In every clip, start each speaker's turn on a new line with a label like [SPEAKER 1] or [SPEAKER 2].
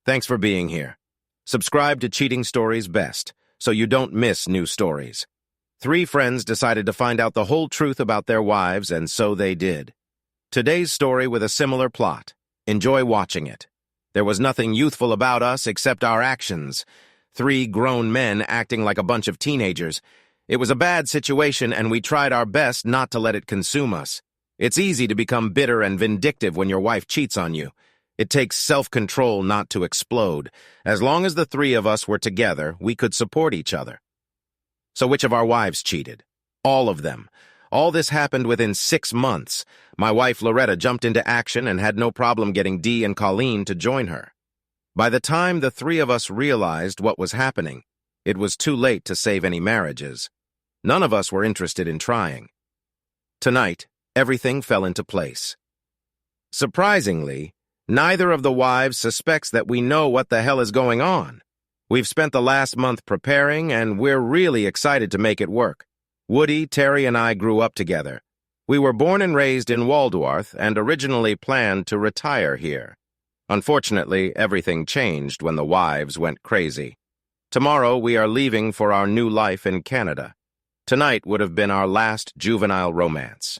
[SPEAKER 1] Thanks for being here. Subscribe to Cheating Stories Best so you don't miss new stories. Three friends decided to find out the whole truth about their wives, and so they did. Today's story with a similar plot. Enjoy watching it. There was nothing youthful about us except our actions. Three grown men acting like a bunch of teenagers. It was a bad situation, and we tried our best not to let it consume us. It's easy to become bitter and vindictive when your wife cheats on you. It takes self-control not to explode. As long as the three of us were together, we could support each other. So which of our wives cheated? All of them. All this happened within 6 months. My wife Loretta jumped into action and had no problem getting Dee and Colleen to join her. By the time the three of us realized what was happening, it was too late to save any marriages. None of us were interested in trying. Tonight, everything fell into place. Surprisingly, neither of the wives suspects that we know what the hell is going on. We've spent the last month preparing, and we're really excited to make it work. Woody, Terry, and I grew up together. We were born and raised in Waldorf and originally planned to retire here. Unfortunately, everything changed when the wives went crazy. Tomorrow, we are leaving for our new life in Canada. Tonight would have been our last juvenile romance.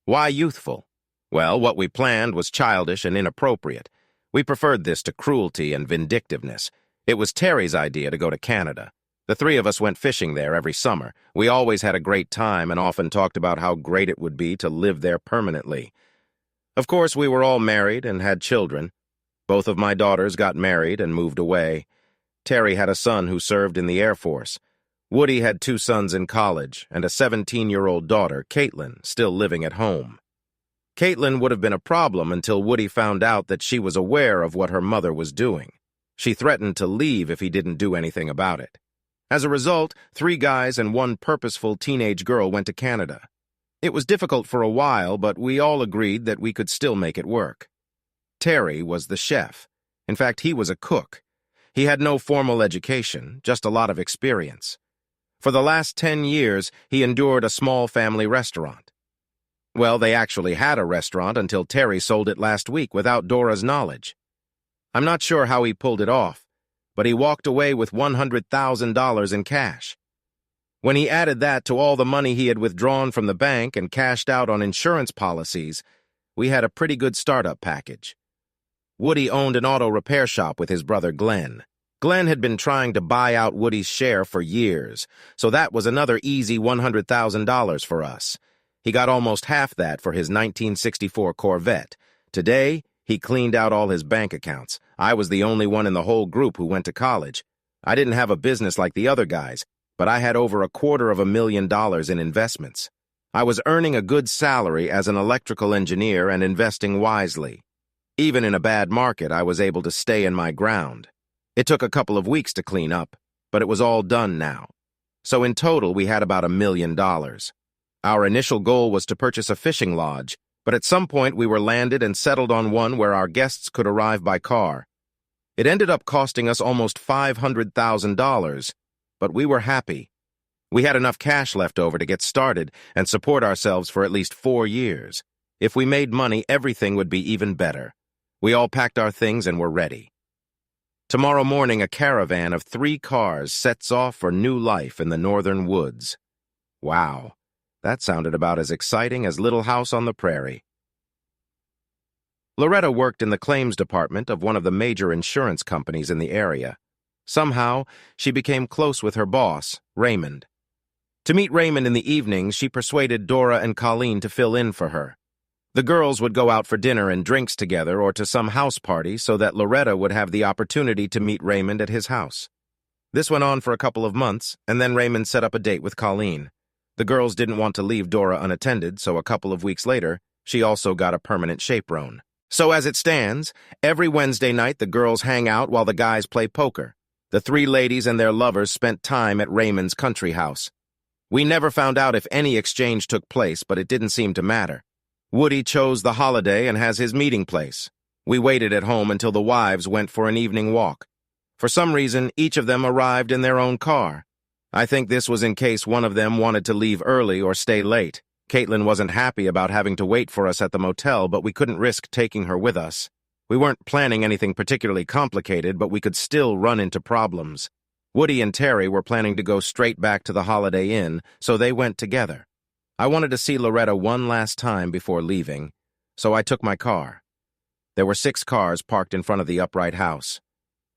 [SPEAKER 1] Why youthful? Well, what we planned was childish and inappropriate. We preferred this to cruelty and vindictiveness. It was Terry's idea to go to Canada. The three of us went fishing there every summer. We always had a great time and often talked about how great it would be to live there permanently. Of course, we were all married and had children. Both of my daughters got married and moved away. Terry had a son who served in the Air Force. Woody had 2 sons in college and a 17-year-old daughter, Caitlin, still living at home. Caitlin would have been a problem until Woody found out that she was aware of what her mother was doing. She threatened to leave if he didn't do anything about it. As a result, 3 guys and 1 purposeful teenage girl went to Canada. It was difficult for a while, but we all agreed that we could still make it work. Terry was the chef. In fact, he was a cook. He had no formal education, just a lot of experience. For the last 10 years, he endured a small family restaurant. Well, they actually had a restaurant until Terry sold it last week without Dora's knowledge. I'm not sure how he pulled it off, but he walked away with $100,000 in cash. When he added that to all the money he had withdrawn from the bank and cashed out on insurance policies, we had a pretty good startup package. Woody owned an auto repair shop with his brother Glenn. Glenn had been trying to buy out Woody's share for years, so that was another easy $100,000 for us. He got almost half that for his 1964 Corvette. Today, he cleaned out all his bank accounts. I was the only one in the whole group who went to college. I didn't have a business like the other guys, but I had over $250,000 in investments. I was earning a good salary as an electrical engineer and investing wisely. Even in a bad market, I was able to stay in my ground. It took a couple of weeks to clean up, but it was all done now. So in total, we had about $1 million. Our initial goal was to purchase a fishing lodge, but at some point we were landed and settled on one where our guests could arrive by car. It ended up costing us almost $500,000, but we were happy. We had enough cash left over to get started and support ourselves for at least 4 years. If we made money, everything would be even better. We all packed our things and were ready. Tomorrow morning, a caravan of 3 cars sets off for new life in the northern woods. Wow, that sounded about as exciting as Little House on the Prairie. Loretta worked in the claims department of one of the major insurance companies in the area. Somehow, she became close with her boss, Raymond. To meet Raymond in the evenings, she persuaded Dora and Colleen to fill in for her. The girls would go out for dinner and drinks together or to some house party so that Loretta would have the opportunity to meet Raymond at his house. This went on for a couple of months, and then Raymond set up a date with Colleen. The girls didn't want to leave Dora unattended, so a couple of weeks later, she also got a permanent chaperone. So as it stands, every Wednesday night the girls hang out while the guys play poker. The 3 ladies and their lovers spent time at Raymond's country house. We never found out if any exchange took place, but it didn't seem to matter. Woody chose the holiday and has his meeting place. We waited at home until the wives went for an evening walk. For some reason, each of them arrived in their own car. I think this was in case one of them wanted to leave early or stay late. Caitlin wasn't happy about having to wait for us at the motel, but we couldn't risk taking her with us. We weren't planning anything particularly complicated, but we could still run into problems. Woody and Terry were planning to go straight back to the Holiday Inn, so they went together. I wanted to see Loretta one last time before leaving, so I took my car. There were 6 cars parked in front of the upright house.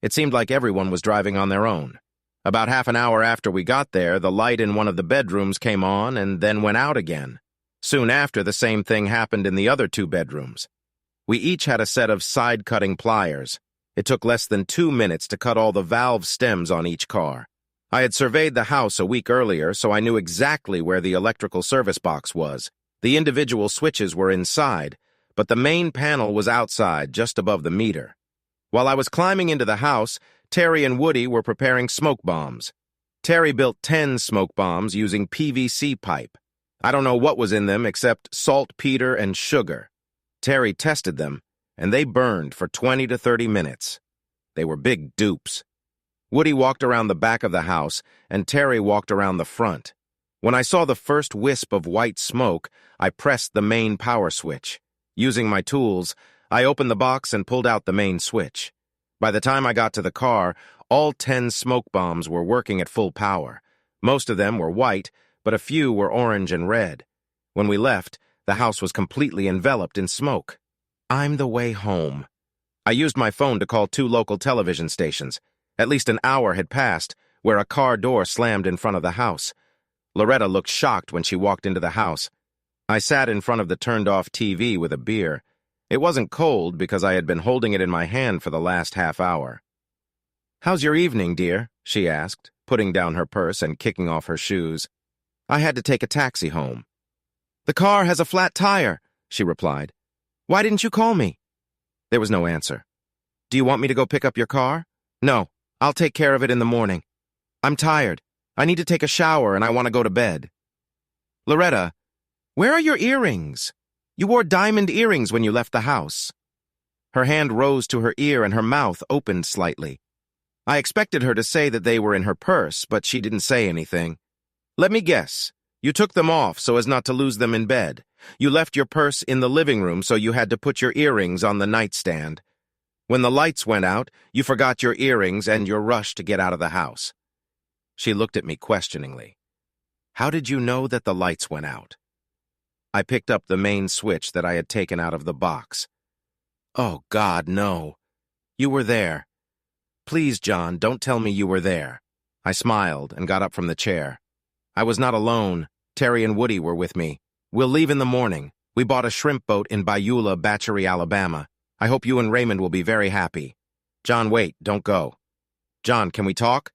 [SPEAKER 1] It seemed like everyone was driving on their own. About half an hour after we got there, the light in one of the bedrooms came on and then went out again. Soon after, the same thing happened in the other 2 bedrooms. We each had a set of side-cutting pliers. It took less than 2 minutes to cut all the valve stems on each car. I had surveyed the house a week earlier, so I knew exactly where the electrical service box was. The individual switches were inside, but the main panel was outside, just above the meter. While I was climbing into the house, Terry and Woody were preparing smoke bombs. Terry built 10 smoke bombs using PVC pipe. I don't know what was in them except saltpeter and sugar. Terry tested them, and they burned for 20 to 30 minutes. They were big dupes. Woody walked around the back of the house, and Terry walked around the front. When I saw the first wisp of white smoke, I pressed the main power switch. Using my tools, I opened the box and pulled out the main switch. By the time I got to the car, all 10 smoke bombs were working at full power. Most of them were white, but a few were orange and red. When we left, the house was completely enveloped in smoke. I'm the way home. I used my phone to call 2 local television stations. At least an hour had passed, where a car door slammed in front of the house. Loretta looked shocked when she walked into the house. I sat in front of the turned-off TV with a beer. It wasn't cold because I had been holding it in my hand for the last half hour. "How's your evening, dear?" she asked, putting down her purse and kicking off her shoes. "I had to take a taxi home." "The car has a flat tire," she replied. "Why didn't you call me?" There was no answer. "Do you want me to go pick up your car?" "No, I'll take care of it in the morning. I'm tired. I need to take a shower and I want to go to bed." "Loretta, where are your earrings? You wore diamond earrings when you left the house." Her hand rose to her ear and her mouth opened slightly. I expected her to say that they were in her purse, but she didn't say anything. "Let me guess. You took them off so as not to lose them in bed. You left your purse in the living room so you had to put your earrings on the nightstand. When the lights went out, you forgot your earrings and your rush to get out of the house." She looked at me questioningly. "How did you know that the lights went out?" I picked up the main switch that I had taken out of the box. "Oh, God, no. You were there. Please, John, don't tell me you were there." I smiled and got up from the chair. I was not alone. Terry and Woody were with me. "We'll leave in the morning. We bought a shrimp boat in Beulah, Batchery, Alabama. I hope you and Raymond will be very happy." "John, wait, don't go." "John, can we talk?"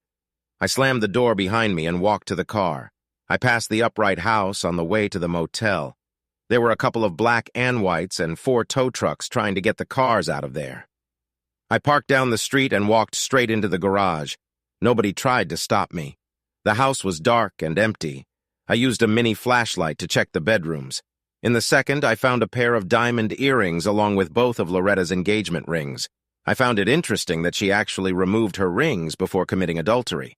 [SPEAKER 1] I slammed the door behind me and walked to the car. I passed the upright house on the way to the motel. There were a couple of black and whites and 4 tow trucks trying to get the cars out of there. I parked down the street and walked straight into the garage. Nobody tried to stop me. The house was dark and empty. I used a mini flashlight to check the bedrooms. In the second, I found a pair of diamond earrings along with both of Loretta's engagement rings. I found it interesting that she actually removed her rings before committing adultery.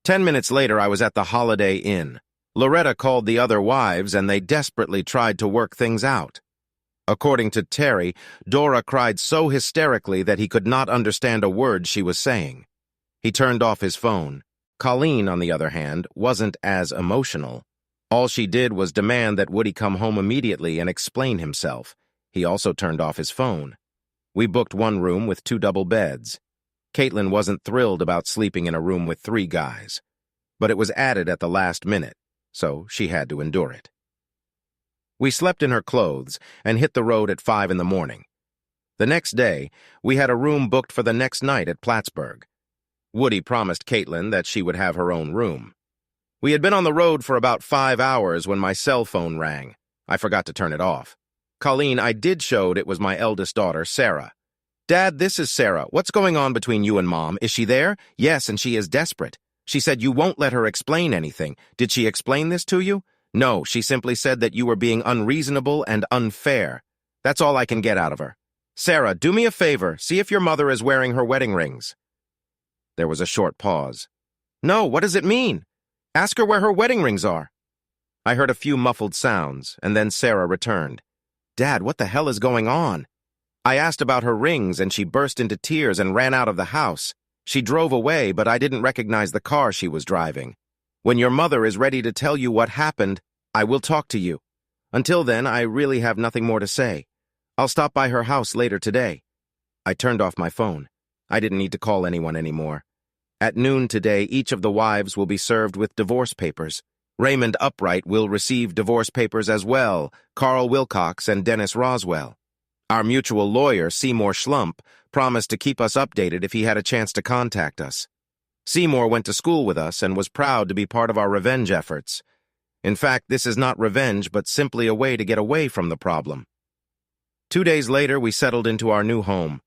[SPEAKER 1] 10 minutes later, I was at the Holiday Inn. Loretta called the other wives, and they desperately tried to work things out. According to Terry, Dora cried so hysterically that he could not understand a word she was saying. He turned off his phone. Colleen, on the other hand, wasn't as emotional. All she did was demand that Woody come home immediately and explain himself. He also turned off his phone. We booked 1 room with 2 double beds. Caitlin wasn't thrilled about sleeping in a room with 3 guys, but it was added at the last minute, so she had to endure it. We slept in her clothes and hit the road at 5 in the morning. The next day, we had a room booked for the next night at Plattsburgh. Woody promised Caitlin that she would have her own room. We had been on the road for about 5 hours when my cell phone rang. I forgot to turn it off. Colleen, I did showed it was my eldest daughter, Sarah. "Dad, this is Sarah. What's going on between you and Mom? Is she there?" "Yes, and she is desperate. She said you won't let her explain anything. Did she explain this to you?" "No, she simply said that you were being unreasonable and unfair. That's all I can get out of her. Sarah, do me a favor. See if your mother is wearing her wedding rings." There was a short pause. "No, what does it mean? Ask her where her wedding rings are." I heard a few muffled sounds, and then Sarah returned. "Dad, what the hell is going on?" I asked about her rings and she burst into tears and ran out of the house. She drove away, but I didn't recognize the car she was driving. When your mother is ready to tell you what happened, I will talk to you. Until then, I really have nothing more to say. I'll stop by her house later today." I turned off my phone. I didn't need to call anyone anymore. At noon today, each of the wives will be served with divorce papers. Raymond Upright will receive divorce papers as well, Carl Wilcox and Dennis Roswell. Our mutual lawyer, Seymour Schlump, promised to keep us updated if he had a chance to contact us. Seymour went to school with us and was proud to be part of our revenge efforts. In fact, this is not revenge, but simply a way to get away from the problem. 2 days later, we settled into our new home.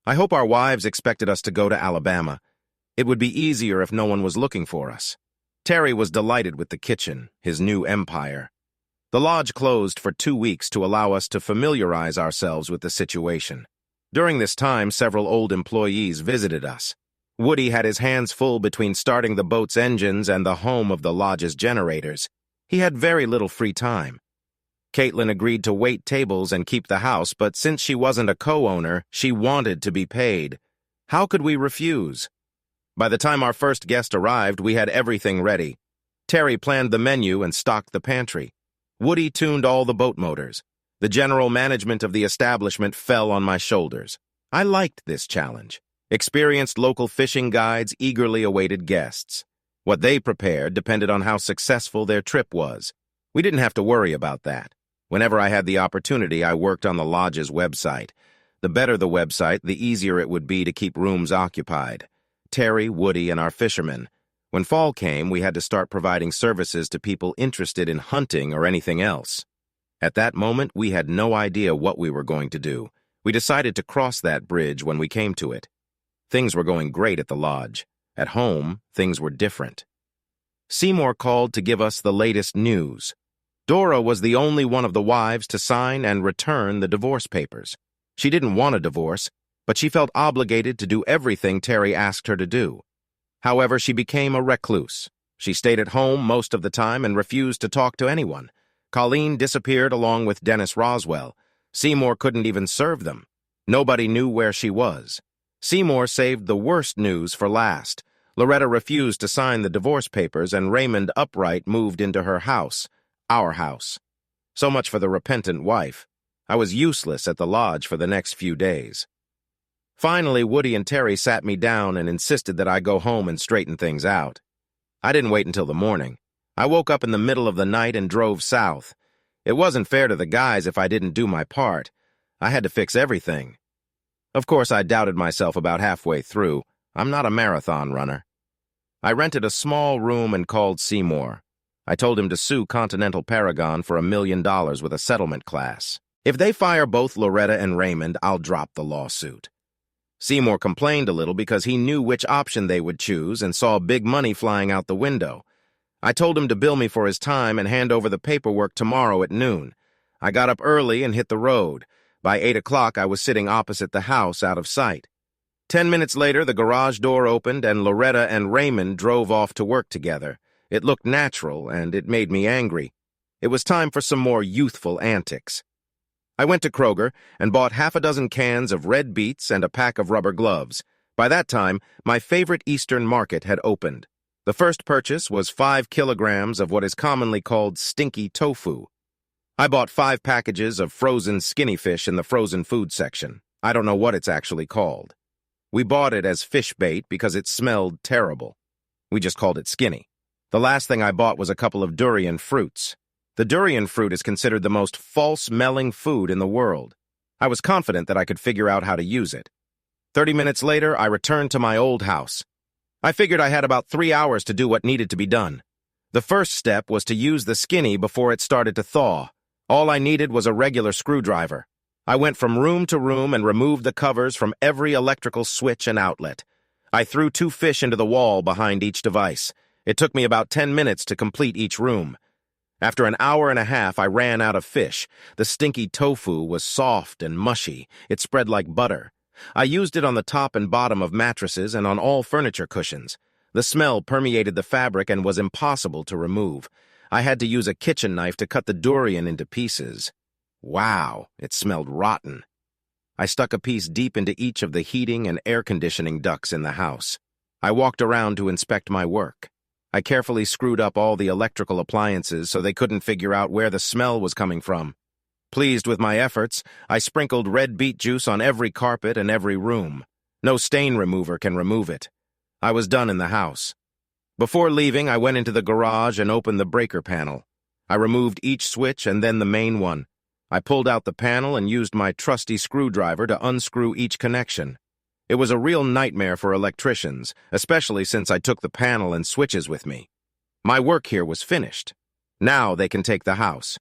[SPEAKER 1] I hope our wives expected us to go to Alabama. It would be easier if no one was looking for us. Terry was delighted with the kitchen, his new empire. The lodge closed for 2 weeks to allow us to familiarize ourselves with the situation. During this time, several old employees visited us. Woody had his hands full between starting the boat's engines and the home of the lodge's generators. He had very little free time. Caitlin agreed to wait tables and keep the house, but since she wasn't a co-owner, she wanted to be paid. How could we refuse? By the time our first guest arrived, we had everything ready. Terry planned the menu and stocked the pantry. Woody tuned all the boat motors. The general management of the establishment fell on my shoulders. I liked this challenge. Experienced local fishing guides eagerly awaited guests. What they prepared depended on how successful their trip was. We didn't have to worry about that. Whenever I had the opportunity, I worked on the lodge's website. The better the website, the easier it would be to keep rooms occupied. Terry, Woody, and our fishermen. When fall came, we had to start providing services to people interested in hunting or anything else. At that moment, we had no idea what we were going to do. We decided to cross that bridge when we came to it. Things were going great at the lodge. At home, things were different. Seymour called to give us the latest news. Dora was the only one of the wives to sign and return the divorce papers. She didn't want a divorce, but she felt obligated to do everything Terry asked her to do. However, she became a recluse. She stayed at home most of the time and refused to talk to anyone. Colleen disappeared along with Dennis Roswell. Seymour couldn't even serve them. Nobody knew where she was. Seymour saved the worst news for last. Loretta refused to sign the divorce papers, and Raymond Upright moved into her house, our house. So much for the repentant wife. I was useless at the lodge for the next few days. Finally, Woody and Terry sat me down and insisted that I go home and straighten things out. I didn't wait until the morning. I woke up in the middle of the night and drove south. It wasn't fair to the guys if I didn't do my part. I had to fix everything. Of course, I doubted myself about halfway through. I'm not a marathon runner. I rented a small room and called Seymour. I told him to sue Continental Paragon for $1 million with a settlement class. If they fire both Loretta and Raymond, I'll drop the lawsuit. Seymour complained a little because he knew which option they would choose and saw big money flying out the window. I told him to bill me for his time and hand over the paperwork tomorrow at noon. I got up early and hit the road. By 8 o'clock, I was sitting opposite the house, out of sight. 10 minutes later, the garage door opened and Loretta and Raymond drove off to work together. It looked natural, and it made me angry. It was time for some more youthful antics. I went to Kroger and bought half a dozen cans of red beets and a pack of rubber gloves. By that time, my favorite Eastern market had opened. The first purchase was 5 kilograms of what is commonly called stinky tofu. I bought 5 packages of frozen skinny fish in the frozen food section. I don't know what it's actually called. We bought it as fish bait because it smelled terrible. We just called it skinny. The last thing I bought was a couple of durian fruits. The durian fruit is considered the most false-smelling food in the world. I was confident that I could figure out how to use it. 30 minutes later, I returned to my old house. I figured I had about 3 hours to do what needed to be done. The first step was to use the skinny before it started to thaw. All I needed was a regular screwdriver. I went from room to room and removed the covers from every electrical switch and outlet. I threw 2 fish into the wall behind each device. It took me about 10 minutes to complete each room. After an hour and a half, I ran out of fish. The stinky tofu was soft and mushy. It spread like butter. I used it on the top and bottom of mattresses and on all furniture cushions. The smell permeated the fabric and was impossible to remove. I had to use a kitchen knife to cut the durian into pieces. Wow, it smelled rotten. I stuck a piece deep into each of the heating and air conditioning ducts in the house. I walked around to inspect my work. I carefully screwed up all the electrical appliances so they couldn't figure out where the smell was coming from. Pleased with my efforts, I sprinkled red beet juice on every carpet and every room. No stain remover can remove it. I was done in the house. Before leaving, I went into the garage and opened the breaker panel. I removed each switch and then the main one. I pulled out the panel and used my trusty screwdriver to unscrew each connection. It was a real nightmare for electricians, especially since I took the panel and switches with me. My work here was finished. Now they can take the house.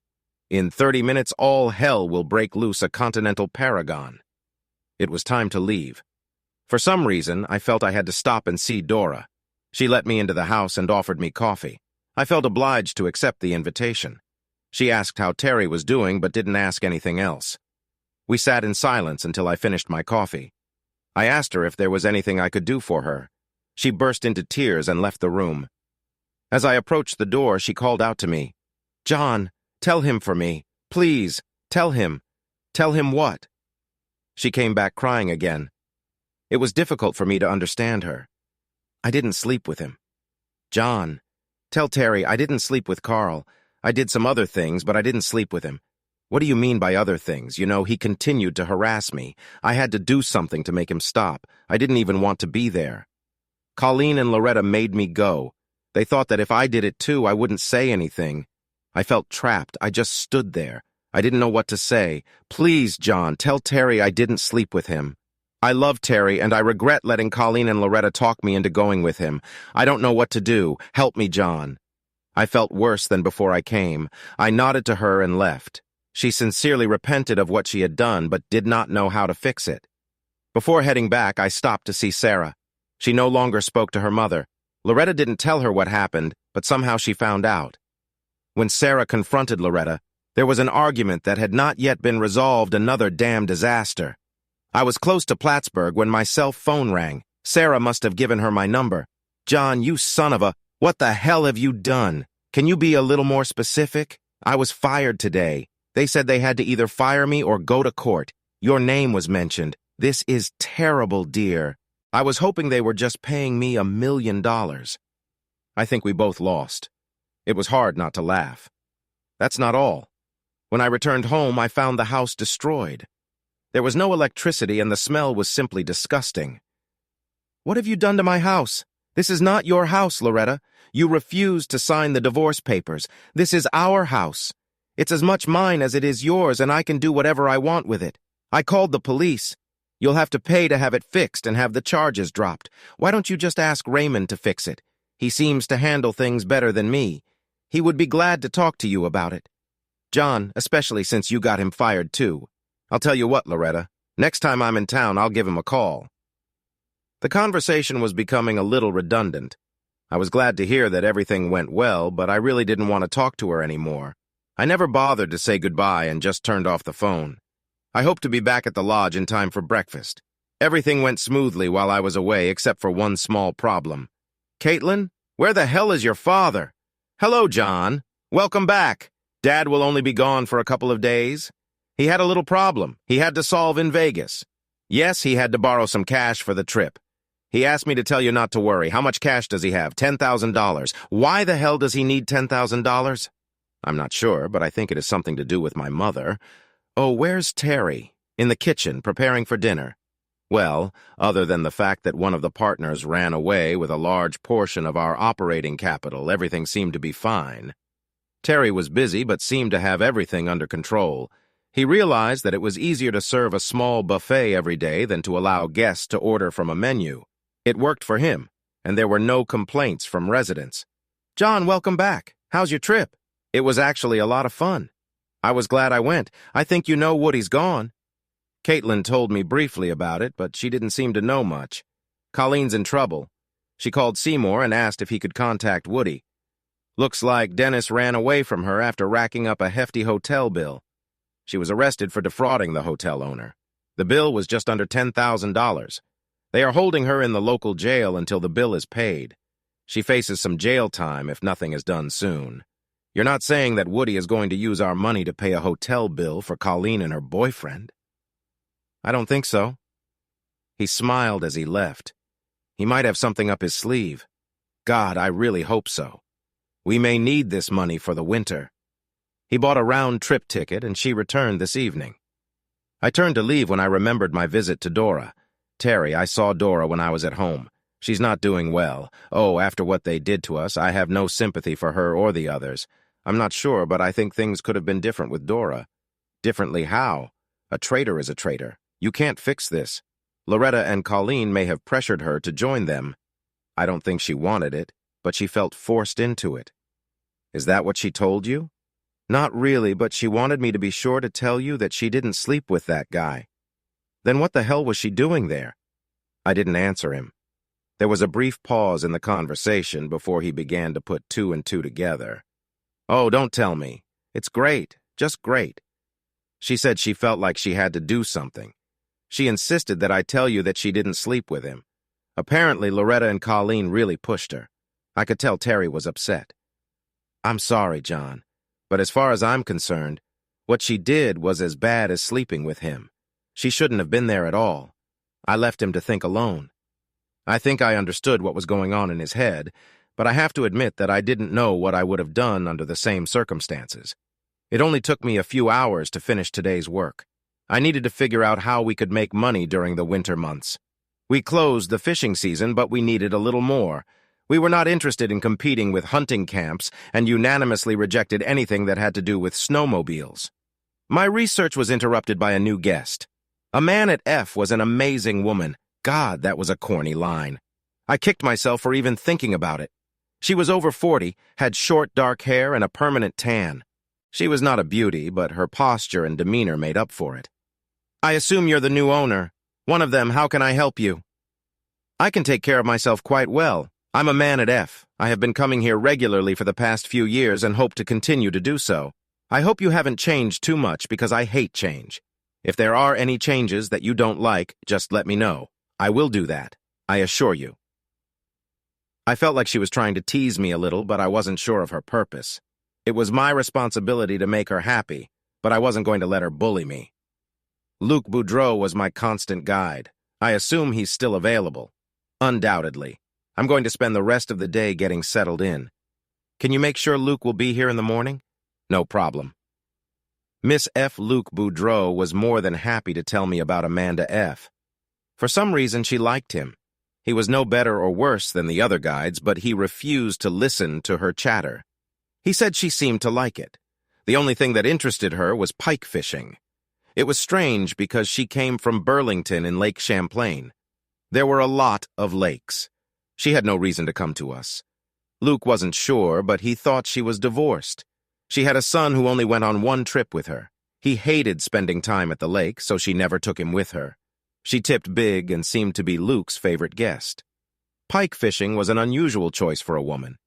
[SPEAKER 1] In 30 minutes, all hell will break loose a continental paragon. It was time to leave. For some reason, I felt I had to stop and see Dora. She let me into the house and offered me coffee. I felt obliged to accept the invitation. She asked how Terry was doing, but didn't ask anything else. We sat in silence until I finished my coffee. I asked her if there was anything I could do for her. She burst into tears and left the room. As I approached the door, she called out to me, "John, tell him for me. Please, tell him. Tell him what?" She came back crying again. It was difficult for me to understand her. "I didn't sleep with him." "John, tell Terry I didn't sleep with Carl. I did some other things, but I didn't sleep with him." "What do you mean by other things? You know, he continued to harass me. I had to do something to make him stop. I didn't even want to be there. Colleen and Loretta made me go. They thought that if I did it too, I wouldn't say anything. I felt trapped. I just stood there. I didn't know what to say. Please, John, tell Terry I didn't sleep with him. I love Terry, and I regret letting Colleen and Loretta talk me into going with him. I don't know what to do. Help me, John." I felt worse than before I came. I nodded to her and left. She sincerely repented of what she had done, but did not know how to fix it. Before heading back, I stopped to see Sarah. She no longer spoke to her mother. Loretta didn't tell her what happened, but somehow she found out. When Sarah confronted Loretta, there was an argument that had not yet been resolved, another damn disaster. I was close to Plattsburgh when my cell phone rang. Sarah must have given her my number. "John, you son of a... What the hell have you done? Can you be a little more specific? I was fired today. They said they had to either fire me or go to court. Your name was mentioned. This is terrible, dear. I was hoping they were just paying me $1 million. I think we both lost. It was hard not to laugh. That's not all. When I returned home, I found the house destroyed. There was no electricity, and the smell was simply disgusting. What have you done to my house? This is not your house, Loretta. You refused to sign the divorce papers. This is our house. It's as much mine as it is yours, and I can do whatever I want with it. I called the police. You'll have to pay to have it fixed and have the charges dropped. Why don't you just ask Raymond to fix it? He seems to handle things better than me. He would be glad to talk to you about it. John, especially since you got him fired too. I'll tell you what, Loretta. Next time I'm in town, I'll give him a call." The conversation was becoming a little redundant. I was glad to hear that everything went well, but I really didn't want to talk to her anymore. I never bothered to say goodbye and just turned off the phone. I hoped to be back at the lodge in time for breakfast. Everything went smoothly while I was away, except for one small problem. "Caitlin, where the hell is your father?" "Hello, John. Welcome back. Dad will only be gone for a couple of days. He had a little problem he had to solve in Vegas. Yes, he had to borrow some cash for the trip. He asked me to tell you not to worry. How much cash does he have? $10,000. Why the hell does he need $10,000? I'm not sure, but I think it is something to do with my mother. Oh, where's Terry? In the kitchen, preparing for dinner. Well, other than the fact that one of the partners ran away with a large portion of our operating capital, everything seemed to be fine. Terry was busy but seemed to have everything under control. He realized that it was easier to serve a small buffet every day than to allow guests to order from a menu. It worked for him, and there were no complaints from residents. "John, welcome back. How's your trip?" "It was actually a lot of fun. I was glad I went. I think you know Woody's gone." Caitlin told me briefly about it, but she didn't seem to know much. Colleen's in trouble. She called Seymour and asked if he could contact Woody. Looks like Dennis ran away from her after racking up a hefty hotel bill. She was arrested for defrauding the hotel owner. The bill was just under $10,000. They are holding her in the local jail until the bill is paid. She faces some jail time if nothing is done soon. You're not saying that Woody is going to use our money to pay a hotel bill for Colleen and her boyfriend? I don't think so. He smiled as he left. He might have something up his sleeve. God, I really hope so. We may need this money for the winter. He bought a round-trip ticket, and she returned this evening. I turned to leave when I remembered my visit to Dora. Terry, I saw Dora when I was at home. She's not doing well. Oh, after what they did to us, I have no sympathy for her or the others. I'm not sure, but I think things could have been different with Dora. Differently how? A traitor is a traitor. You can't fix this. Loretta and Colleen may have pressured her to join them. I don't think she wanted it, but she felt forced into it. Is that what she told you? Not really, but she wanted me to be sure to tell you that she didn't sleep with that guy. Then what the hell was she doing there? I didn't answer him. There was a brief pause in the conversation before he began to put two and two together. Oh, don't tell me. It's great, just great. She said she felt like she had to do something. She insisted that I tell you that she didn't sleep with him. Apparently, Loretta and Colleen really pushed her. I could tell Terry was upset. I'm sorry, John, but as far as I'm concerned, what she did was as bad as sleeping with him. She shouldn't have been there at all. I left him to think alone. I think I understood what was going on in his head, but I have to admit that I didn't know what I would have done under the same circumstances. It only took me a few hours to finish today's work. I needed to figure out how we could make money during the winter months. We closed the fishing season, but we needed a little more. We were not interested in competing with hunting camps and unanimously rejected anything that had to do with snowmobiles. My research was interrupted by a new guest. A man at F was an amazing woman. God, that was a corny line. I kicked myself for even thinking about it. She was over 40, had short dark hair and a permanent tan. She was not a beauty, but her posture and demeanor made up for it. I assume you're the new owner. One of them, how can I help you? I can take care of myself quite well. I'm a man at F. I have been coming here regularly for the past few years and hope to continue to do so. I hope you haven't changed too much because I hate change. If there are any changes that you don't like, just let me know. I will do that, I assure you. I felt like she was trying to tease me a little, but I wasn't sure of her purpose. It was my responsibility to make her happy, but I wasn't going to let her bully me. Luc Boudreau was my constant guide. I assume he's still available. Undoubtedly. I'm going to spend the rest of the day getting settled in. Can you make sure Luc will be here in the morning? No problem. Miss F. Luc Boudreau was more than happy to tell me about Amanda F. For some reason, she liked him. He was no better or worse than the other guides, but he refused to listen to her chatter. He said she seemed to like it. The only thing that interested her was pike fishing. It was strange because she came from Burlington in Lake Champlain. There were a lot of lakes. She had no reason to come to us. Luc wasn't sure, but he thought she was divorced. She had a son who only went on one trip with her. He hated spending time at the lake, so she never took him with her. She tipped big and seemed to be Luc's favorite guest. Pike fishing was an unusual choice for a woman.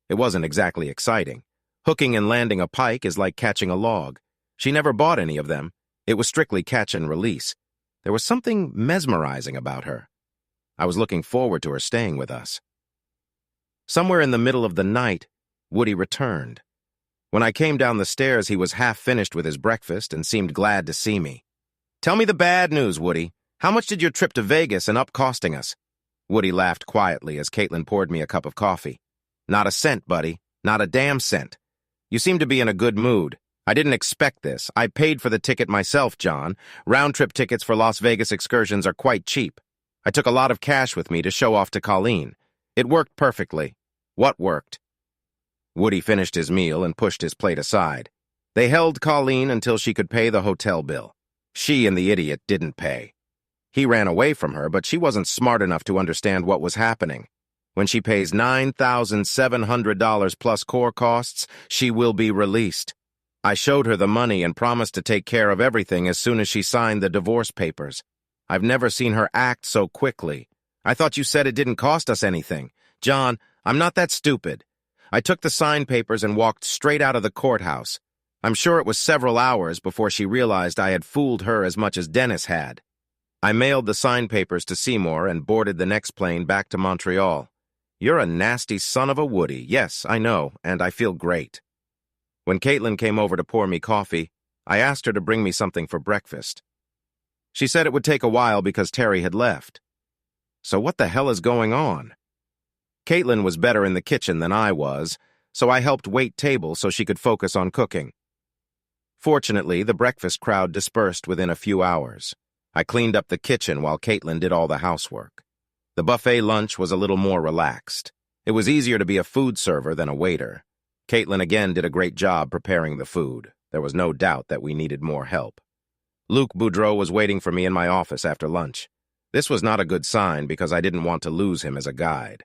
[SPEAKER 1] It wasn't exactly exciting. Hooking and landing a pike is like catching a log. She never bought any of them. It was strictly catch and release. There was something mesmerizing about her. I was looking forward to her staying with us. Somewhere in the middle of the night, Woody returned. When I came down the stairs, he was half finished with his breakfast and seemed glad to see me. Tell me the bad news, Woody. How much did your trip to Vegas end up costing us? Woody laughed quietly as Caitlin poured me a cup of coffee. Not a cent, buddy. Not a damn cent. You seem to be in a good mood. I didn't expect this. I paid for the ticket myself, John. Round-trip tickets for Las Vegas excursions are quite cheap. I took a lot of cash with me to show off to Colleen. It worked perfectly. What worked? Woody finished his meal and pushed his plate aside. They held Colleen until she could pay the hotel bill. She and the idiot didn't pay. He ran away from her, but she wasn't smart enough to understand what was happening. When she pays $9,700 plus core costs, she will be released. I showed her the money and promised to take care of everything as soon as she signed the divorce papers. I've never seen her act so quickly. I thought you said it didn't cost us anything. John, I'm not that stupid. I took the signed papers and walked straight out of the courthouse. I'm sure it was several hours before she realized I had fooled her as much as Dennis had. I mailed the signed papers to Seymour and boarded the next plane back to Montreal. You're a nasty son of a Woody. Yes, I know, and I feel great. When Caitlin came over to pour me coffee, I asked her to bring me something for breakfast. She said it would take a while because Terry had left. So what the hell is going on? Caitlin was better in the kitchen than I was, so I helped wait tables so she could focus on cooking. Fortunately, the breakfast crowd dispersed within a few hours. I cleaned up the kitchen while Caitlin did all the housework. The buffet lunch was a little more relaxed. It was easier to be a food server than a waiter. Caitlin again did a great job preparing the food. There was no doubt that we needed more help. Luc Boudreau was waiting for me in my office after lunch. This was not a good sign because I didn't want to lose him as a guide.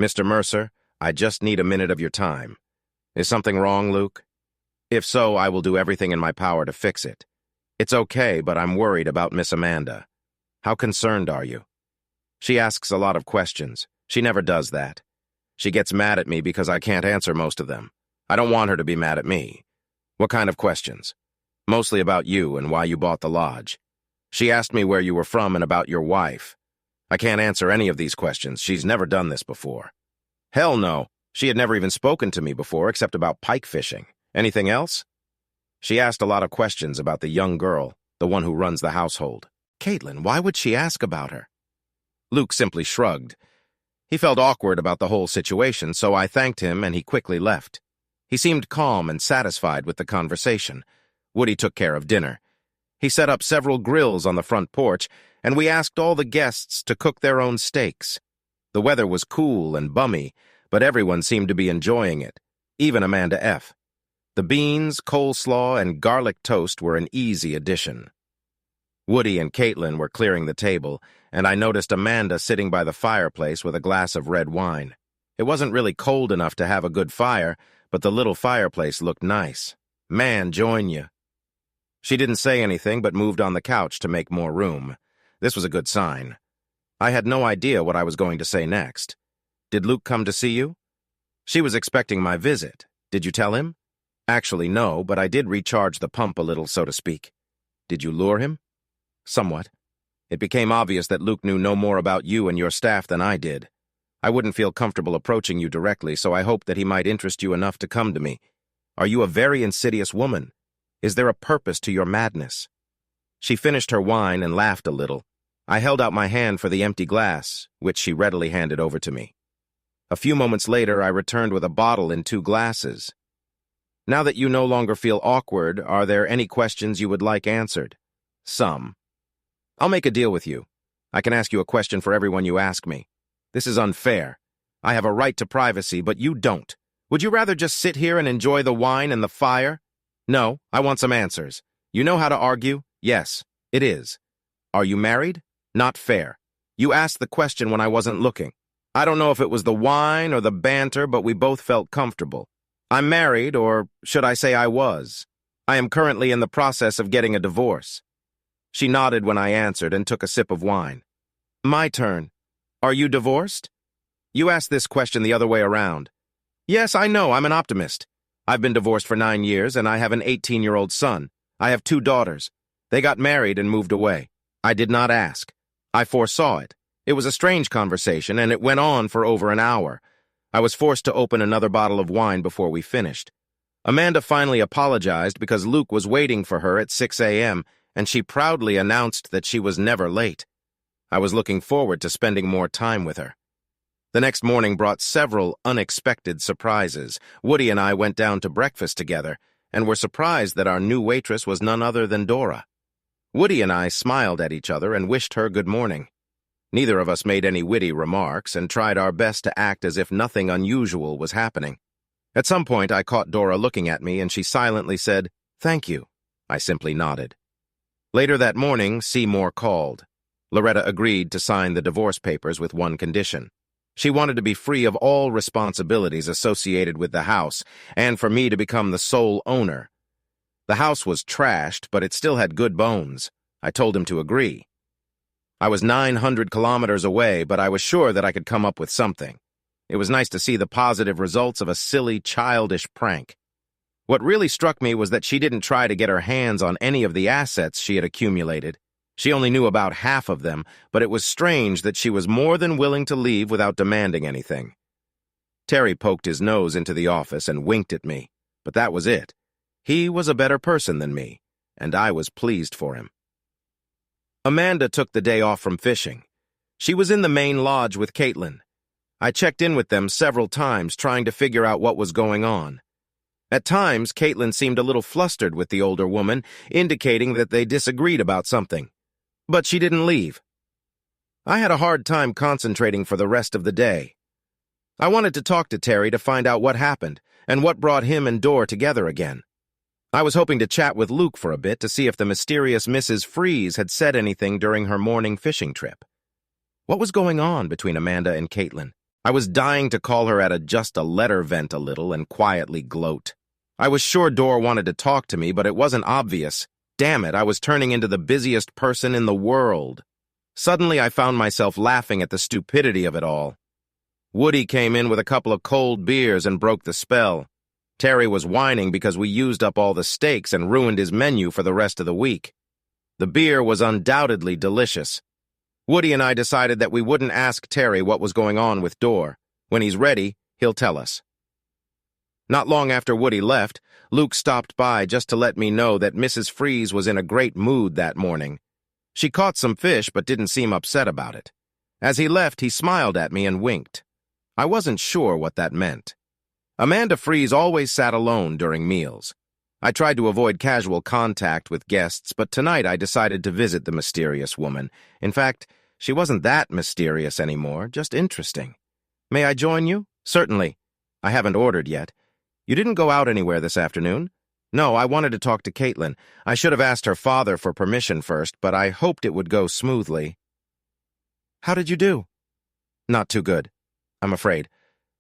[SPEAKER 1] "Mr. Mercer, I just need a minute of your time. Is something wrong, Luc? If so, I will do everything in my power to fix it. It's okay, but I'm worried about Miss Amanda. How concerned are you?" She asks a lot of questions. She never does that. She gets mad at me because I can't answer most of them. I don't want her to be mad at me. What kind of questions? Mostly about you and why you bought the lodge. She asked me where you were from and about your wife. I can't answer any of these questions. She's never done this before. Hell no. She had never even spoken to me before except about pike fishing. Anything else? She asked a lot of questions about the young girl, the one who runs the household. Caitlin, why would she ask about her? Luc simply shrugged. He felt awkward about the whole situation, so I thanked him and he quickly left. He seemed calm and satisfied with the conversation. Woody took care of dinner. He set up several grills on the front porch, and we asked all the guests to cook their own steaks. The weather was cool and bummy, but everyone seemed to be enjoying it, even Amanda F. The beans, coleslaw, and garlic toast were an easy addition. Woody and Caitlin were clearing the table, and I noticed Amanda sitting by the fireplace with a glass of red wine. It wasn't really cold enough to have a good fire, but the little fireplace looked nice. Man, join you. She didn't say anything but moved on the couch to make more room. This was a good sign. I had no idea what I was going to say next. Did Luc come to see you? She was expecting my visit. Did you tell him? Actually, no, but I did recharge the pump a little, so to speak. Did you lure him? Somewhat. It became obvious that Luc knew no more about you and your staff than I did. I wouldn't feel comfortable approaching you directly, so I hoped that he might interest you enough to come to me. Are you a very insidious woman? Is there a purpose to your madness? She finished her wine and laughed a little. I held out my hand for the empty glass, which she readily handed over to me. A few moments later, I returned with a bottle and 2 glasses. Now that you no longer feel awkward, are there any questions you would like answered? Some. I'll make a deal with you. I can ask you a question for everyone you ask me. This is unfair. I have a right to privacy, but you don't. Would you rather just sit here and enjoy the wine and the fire? No, I want some answers. You know how to argue? Yes, it is. Are you married? Not fair. You asked the question when I wasn't looking. I don't know if it was the wine or the banter, but we both felt comfortable. I'm married, or should I say I was. I am currently in the process of getting a divorce. She nodded when I answered and took a sip of wine. My turn. Are you divorced? You asked this question the other way around. Yes, I know, I'm an optimist. I've been divorced for 9 years, and I have an 18-year-old son. I have 2 daughters. They got married and moved away. I did not ask. I foresaw it. It was a strange conversation, and it went on for over an hour. I was forced to open another bottle of wine before we finished. Amanda finally apologized because Luc was waiting for her at 6 a.m., and she proudly announced that she was never late. I was looking forward to spending more time with her. The next morning brought several unexpected surprises. Woody and I went down to breakfast together and were surprised that our new waitress was none other than Dora. Woody and I smiled at each other and wished her good morning. Neither of us made any witty remarks and tried our best to act as if nothing unusual was happening. At some point, I caught Dora looking at me and she silently said, "Thank you." I simply nodded. Later that morning, Seymour called. Loretta agreed to sign the divorce papers with one condition. She wanted to be free of all responsibilities associated with the house, and for me to become the sole owner. The house was trashed, but it still had good bones. I told him to agree. I was 900 kilometers away, but I was sure that I could come up with something. It was nice to see the positive results of a silly, childish prank. What really struck me was that she didn't try to get her hands on any of the assets she had accumulated. She only knew about half of them, but it was strange that she was more than willing to leave without demanding anything. Terry poked his nose into the office and winked at me, but that was it. He was a better person than me, and I was pleased for him. Amanda took the day off from fishing. She was in the main lodge with Caitlin. I checked in with them several times, trying to figure out what was going on. At times, Caitlin seemed a little flustered with the older woman, indicating that they disagreed about something. But she didn't leave. I had a hard time concentrating for the rest of the day. I wanted to talk to Terry to find out what happened and what brought him and Dor together again. I was hoping to chat with Luke for a bit to see if the mysterious Mrs. Freeze had said anything during her morning fishing trip. What was going on between Amanda and Caitlin? I was dying to call her at just a letter vent a little and quietly gloat. I was sure Dor wanted to talk to me, but it wasn't obvious. Damn it, I was turning into the busiest person in the world. Suddenly, I found myself laughing at the stupidity of it all. Woody came in with a couple of cold beers and broke the spell. Terry was whining because we used up all the steaks and ruined his menu for the rest of the week. The beer was undoubtedly delicious. Woody and I decided that we wouldn't ask Terry what was going on with Dor. When he's ready, he'll tell us. Not long after Woody left, Luke stopped by just to let me know that Mrs. Freeze was in a great mood that morning. She caught some fish but didn't seem upset about it. As he left, he smiled at me and winked. I wasn't sure what that meant. Amanda Freeze always sat alone during meals. I tried to avoid casual contact with guests, but tonight I decided to visit the mysterious woman. In fact, she wasn't that mysterious anymore, just interesting. May I join you? Certainly. I haven't ordered yet. You didn't go out anywhere this afternoon? No, I wanted to talk to Caitlin. I should have asked her father for permission first, but I hoped it would go smoothly. How did you do? Not too good, I'm afraid.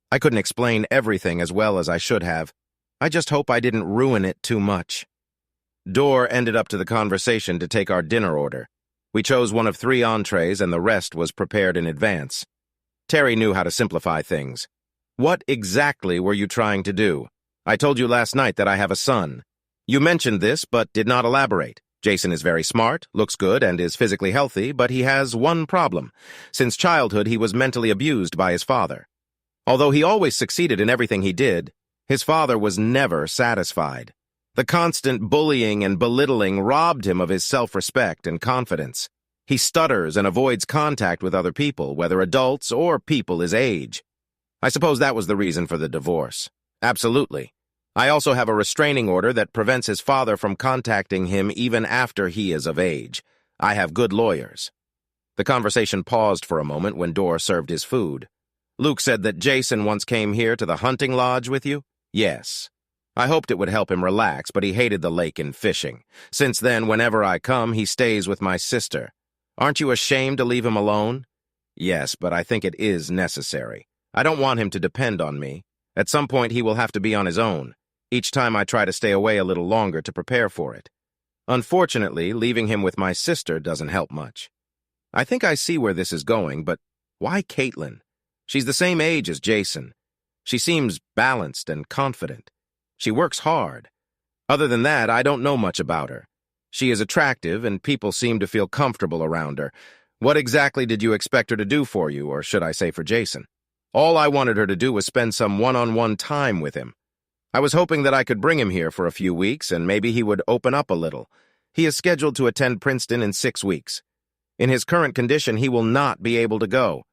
[SPEAKER 1] I couldn't explain everything as well as I should have. I just hope I didn't ruin it too much. Dor ended up to the conversation to take our dinner order. We chose one of 3 entrees and the rest was prepared in advance. Terry knew how to simplify things. What exactly were you trying to do? I told you last night that I have a son. You mentioned this but did not elaborate. Jason is very smart, looks good, and is physically healthy, but he has one problem. Since childhood, he was mentally abused by his father. Although he always succeeded in everything he did, his father was never satisfied. The constant bullying and belittling robbed him of his self-respect and confidence. He stutters and avoids contact with other people, whether adults or people his age. I suppose that was the reason for the divorce. Absolutely. I also have a restraining order that prevents his father from contacting him even after he is of age. I have good lawyers. The conversation paused for a moment when Dor served his food. Luke said that Jason once came here to the hunting lodge with you? Yes. I hoped it would help him relax, but he hated the lake and fishing. Since then, whenever I come, he stays with my sister. Aren't you ashamed to leave him alone? Yes, but I think it is necessary. I don't want him to depend on me. At some point, he will have to be on his own. Each time I try to stay away a little longer to prepare for it. Unfortunately, leaving him with my sister doesn't help much. I think I see where this is going, but why Caitlin? She's the same age as Jason. She seems balanced and confident. She works hard. Other than that, I don't know much about her. She is attractive, and people seem to feel comfortable around her. What exactly did you expect her to do for you, or should I say for Jason? All I wanted her to do was spend some one-on-one time with him. I was hoping that I could bring him here for a few weeks, and maybe he would open up a little. He is scheduled to attend Princeton in 6 weeks. In his current condition, he will not be able to go.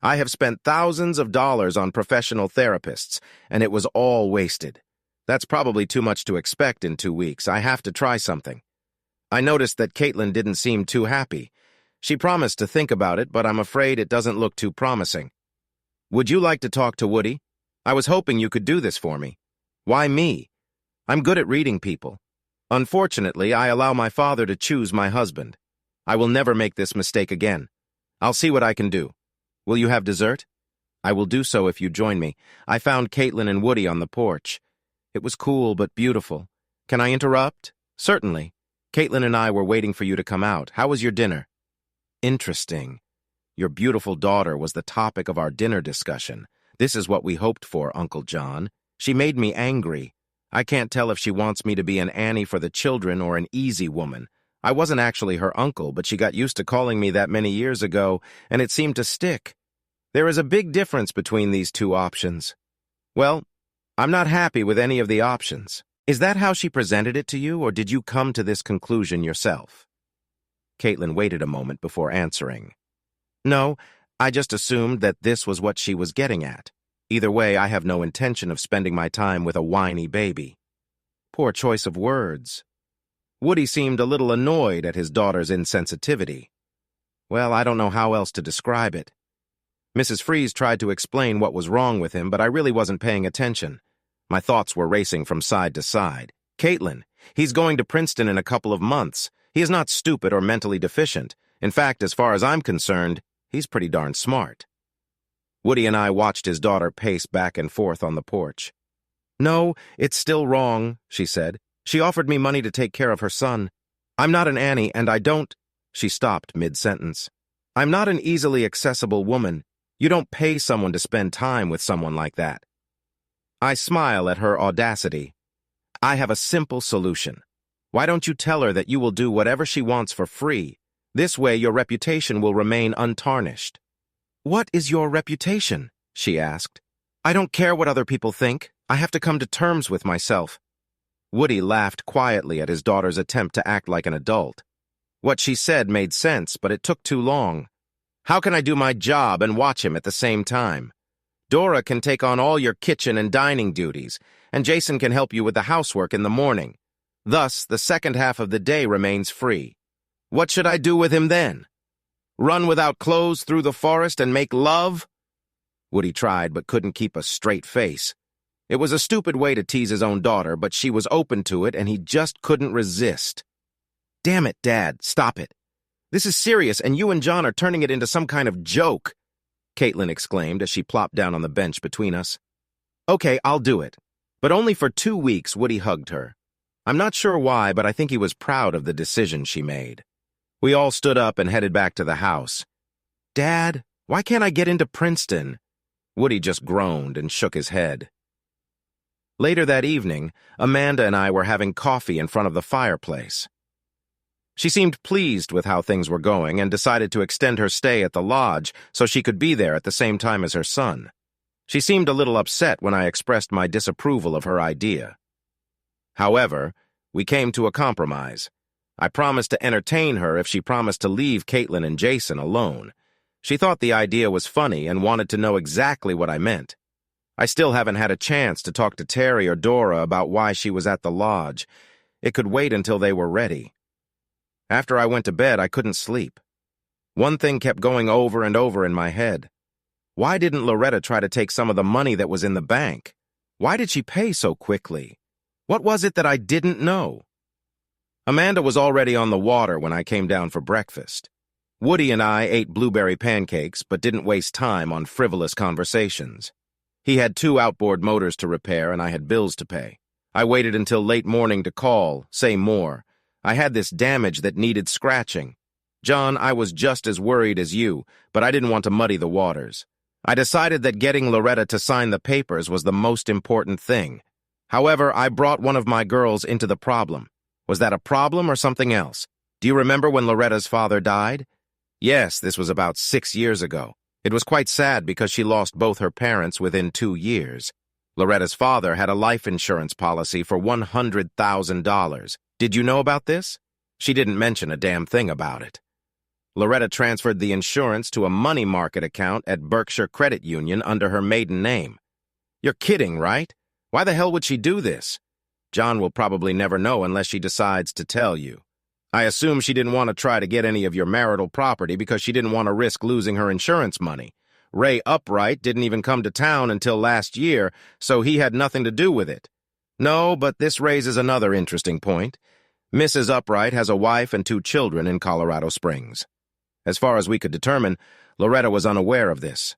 [SPEAKER 1] I have spent thousands of dollars on professional therapists, and it was all wasted. That's probably too much to expect in 2 weeks. I have to try something. I noticed that Caitlin didn't seem too happy. She promised to think about it, but I'm afraid it doesn't look too promising. Would you like to talk to Woody? I was hoping you could do this for me. Why me? I'm good at reading people. Unfortunately, I allow my father to choose my husband. I will never make this mistake again. I'll see what I can do. Will you have dessert? I will do so if you join me. I found Caitlin and Woody on the porch. It was cool but beautiful. Can I interrupt? Certainly. Caitlin and I were waiting for you to come out. How was your dinner? Interesting. Your beautiful daughter was the topic of our dinner discussion. This is what we hoped for, Uncle John. She made me angry. I can't tell if she wants me to be an Annie for the children or an easy woman. I wasn't actually her uncle, but she got used to calling me that many years ago, and it seemed to stick. There is a big difference between these 2 options. Well, I'm not happy with any of the options. Is that how she presented it to you, or did you come to this conclusion yourself? Caitlin waited a moment before answering. No, I just assumed that this was what she was getting at. Either way, I have no intention of spending my time with a whiny baby. Poor choice of words. Woody seemed a little annoyed at his daughter's insensitivity. Well, I don't know how else to describe it. Mrs. Freeze tried to explain what was wrong with him, but I really wasn't paying attention. My thoughts were racing from side to side. Caitlin, he's going to Princeton in a couple of months. He is not stupid or mentally deficient. In fact, as far as I'm concerned, he's pretty darn smart. Woody and I watched his daughter pace back and forth on the porch. No, it's still wrong, she said. She offered me money to take care of her son. I'm not an Annie, and I don't— She stopped mid-sentence. I'm not an easily accessible woman. You don't pay someone to spend time with someone like that. I smile at her audacity. I have a simple solution. Why don't you tell her that you will do whatever she wants for free? This way your reputation will remain untarnished. What is your reputation? She asked. I don't care what other people think. I have to come to terms with myself. Woody laughed quietly at his daughter's attempt to act like an adult. What she said made sense, but it took too long. How can I do my job and watch him at the same time? Dora can take on all your kitchen and dining duties, and Jason can help you with the housework in the morning. Thus, the second half of the day remains free. What should I do with him then? Run without clothes through the forest and make love? Woody tried but couldn't keep a straight face. It was a stupid way to tease his own daughter, but she was open to it and he just couldn't resist. Damn it, Dad, stop it. This is serious and you and John are turning it into some kind of joke, Caitlin exclaimed as she plopped down on the bench between us. Okay, I'll do it. But only for 2 weeks, Woody hugged her. I'm not sure why, but I think he was proud of the decision she made. We all stood up and headed back to the house. Dad, why can't I get into Princeton? Woody just groaned and shook his head. Later that evening, Amanda and I were having coffee in front of the fireplace. She seemed pleased with how things were going and decided to extend her stay at the lodge so she could be there at the same time as her son. She seemed a little upset when I expressed my disapproval of her idea. However, we came to a compromise. I promised to entertain her if she promised to leave Caitlin and Jason alone. She thought the idea was funny and wanted to know exactly what I meant. I still haven't had a chance to talk to Terry or Dora about why she was at the lodge. It could wait until they were ready. After I went to bed, I couldn't sleep. One thing kept going over and over in my head. Why didn't Loretta try to take some of the money that was in the bank? Why did she pay so quickly? What was it that I didn't know? Amanda was already on the water when I came down for breakfast. Woody and I ate blueberry pancakes but didn't waste time on frivolous conversations. He had 2 outboard motors to repair and I had bills to pay. I waited until late morning to call, say more. I had this damage that needed scratching. John, I was just as worried as you, but I didn't want to muddy the waters. I decided that getting Loretta to sign the papers was the most important thing. However, I brought one of my girls into the problem. Was that a problem or something else? Do you remember when Loretta's father died? Yes, this was about 6 years ago. It was quite sad because she lost both her parents within 2 years. Loretta's father had a life insurance policy for $100,000. Did you know about this? She didn't mention a damn thing about it. Loretta transferred the insurance to a money market account at Berkshire Credit Union under her maiden name. You're kidding, right? Why the hell would she do this? John will probably never know unless she decides to tell you. I assume she didn't want to try to get any of your marital property because she didn't want to risk losing her insurance money. Ray Upright didn't even come to town until last year, so he had nothing to do with it. No, but this raises another interesting point. Mrs. Upright has a wife and 2 children in Colorado Springs. As far as we could determine, Loretta was unaware of this.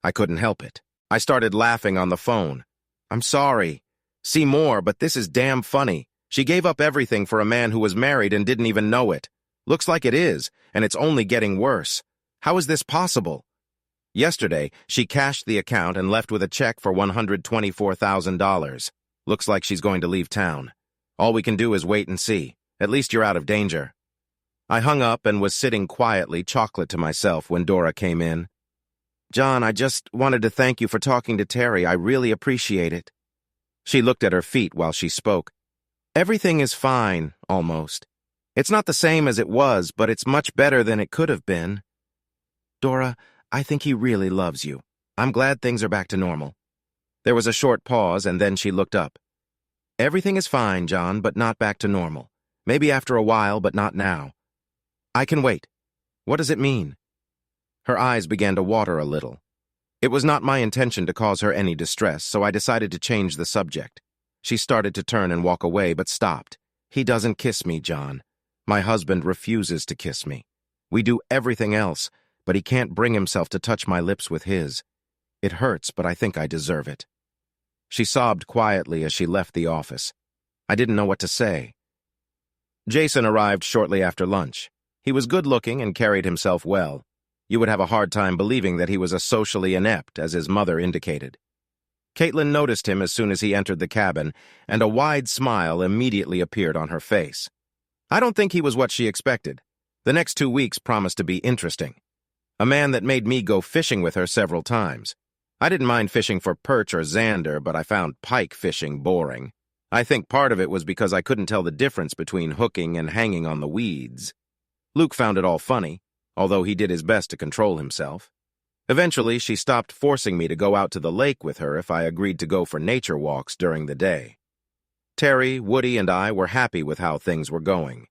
[SPEAKER 1] I couldn't help it. I started laughing on the phone. I'm sorry. See more, but this is damn funny. She gave up everything for a man who was married and didn't even know it. Looks like it is, and it's only getting worse. How is this possible? Yesterday, she cashed the account and left with a check for $124,000. Looks like she's going to leave town. All we can do is wait and see. At least you're out of danger. I hung up and was sitting quietly, chocolate to myself, when Dora came in. John, I just wanted to thank you for talking to Terry. I really appreciate it. She looked at her feet while she spoke. Everything is fine, almost. It's not the same as it was, but it's much better than it could have been. Dora, I think he really loves you. I'm glad things are back to normal. There was a short pause, and then she looked up. Everything is fine, John, but not back to normal. Maybe after a while, but not now. I can wait. What does it mean? Her eyes began to water a little. It was not my intention to cause her any distress, so I decided to change the subject. She started to turn and walk away, but stopped. He doesn't kiss me, John. My husband refuses to kiss me. We do everything else, but he can't bring himself to touch my lips with his. It hurts, but I think I deserve it. She sobbed quietly as she left the office. I didn't know what to say. Jason arrived shortly after lunch. He was good-looking and carried himself well. You would have a hard time believing that he was as socially inept as his mother indicated. Caitlin noticed him as soon as he entered the cabin, and a wide smile immediately appeared on her face. I don't think he was what she expected. The next 2 weeks promised to be interesting. A man that made me go fishing with her several times. I didn't mind fishing for perch or zander, but I found pike fishing boring. I think part of it was because I couldn't tell the difference between hooking and hanging on the weeds. Luke found it all funny, although he did his best to control himself. Eventually, she stopped forcing me to go out to the lake with her if I agreed to go for nature walks during the day. Terry, Woody, and I were happy with how things were going.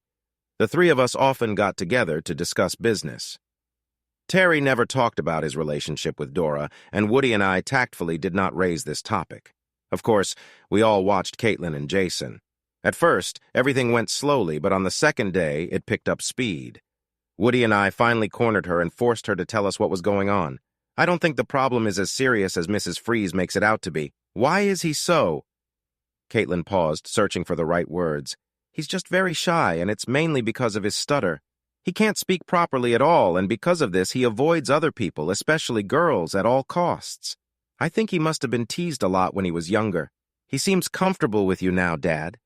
[SPEAKER 1] The three of us often got together to discuss business. Terry never talked about his relationship with Dora, and Woody and I tactfully did not raise this topic. Of course, we all watched Caitlin and Jason. At first, everything went slowly, but on the second day, it picked up speed. Woody and I finally cornered her and forced her to tell us what was going on. I don't think the problem is as serious as Mrs. Freeze makes it out to be. Why is he so? Caitlin paused, searching for the right words. He's just very shy, and it's mainly because of his stutter. He can't speak properly at all, and because of this, he avoids other people, especially girls, at all costs. I think he must have been teased a lot when he was younger. He seems comfortable with you now, Dad.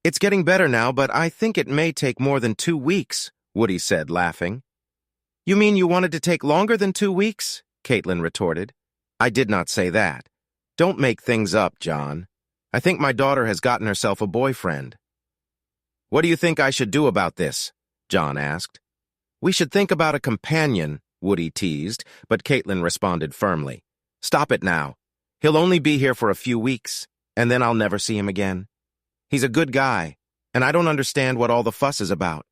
[SPEAKER 1] It's getting better now, but I think it may take more than 2 weeks, Woody said, laughing. You mean you wanted to take longer than 2 weeks? Caitlin retorted. I did not say that. Don't make things up, John. I think my daughter has gotten herself a boyfriend. What do you think I should do about this? John asked. We should think about a companion, Woody teased, but Caitlin responded firmly. Stop it now. He'll only be here for a few weeks, and then I'll never see him again. He's a good guy, and I don't understand what all the fuss is about.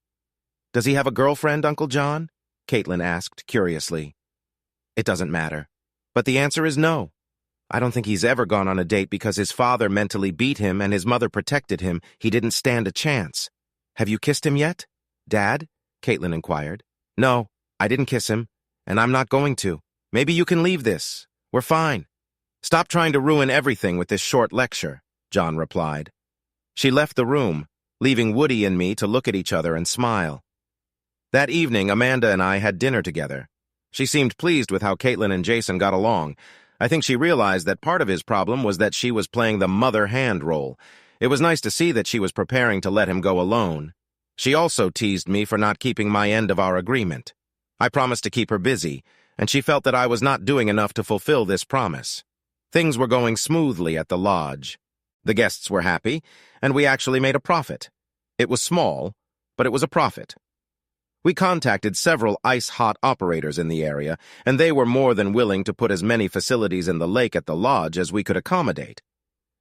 [SPEAKER 1] Does he have a girlfriend, Uncle John? Caitlin asked curiously. It doesn't matter. But the answer is no. I don't think he's ever gone on a date because his father mentally beat him and his mother protected him. He didn't stand a chance. Have you kissed him yet? Dad? Caitlin inquired. No, I didn't kiss him, and I'm not going to. Maybe you can leave this. We're fine. Stop trying to ruin everything with this short lecture, John replied. She left the room, leaving Woody and me to look at each other and smile. That evening, Amanda and I had dinner together. She seemed pleased with how Caitlin and Jason got along. I think she realized that part of his problem was that she was playing the mother hand role. It was nice to see that she was preparing to let him go alone. She also teased me for not keeping my end of our agreement. I promised to keep her busy, and she felt that I was not doing enough to fulfill this promise. Things were going smoothly at the lodge. The guests were happy, and we actually made a profit. It was small, but it was a profit. We contacted several ice-hot operators in the area, and they were more than willing to put as many facilities in the lake at the lodge as we could accommodate.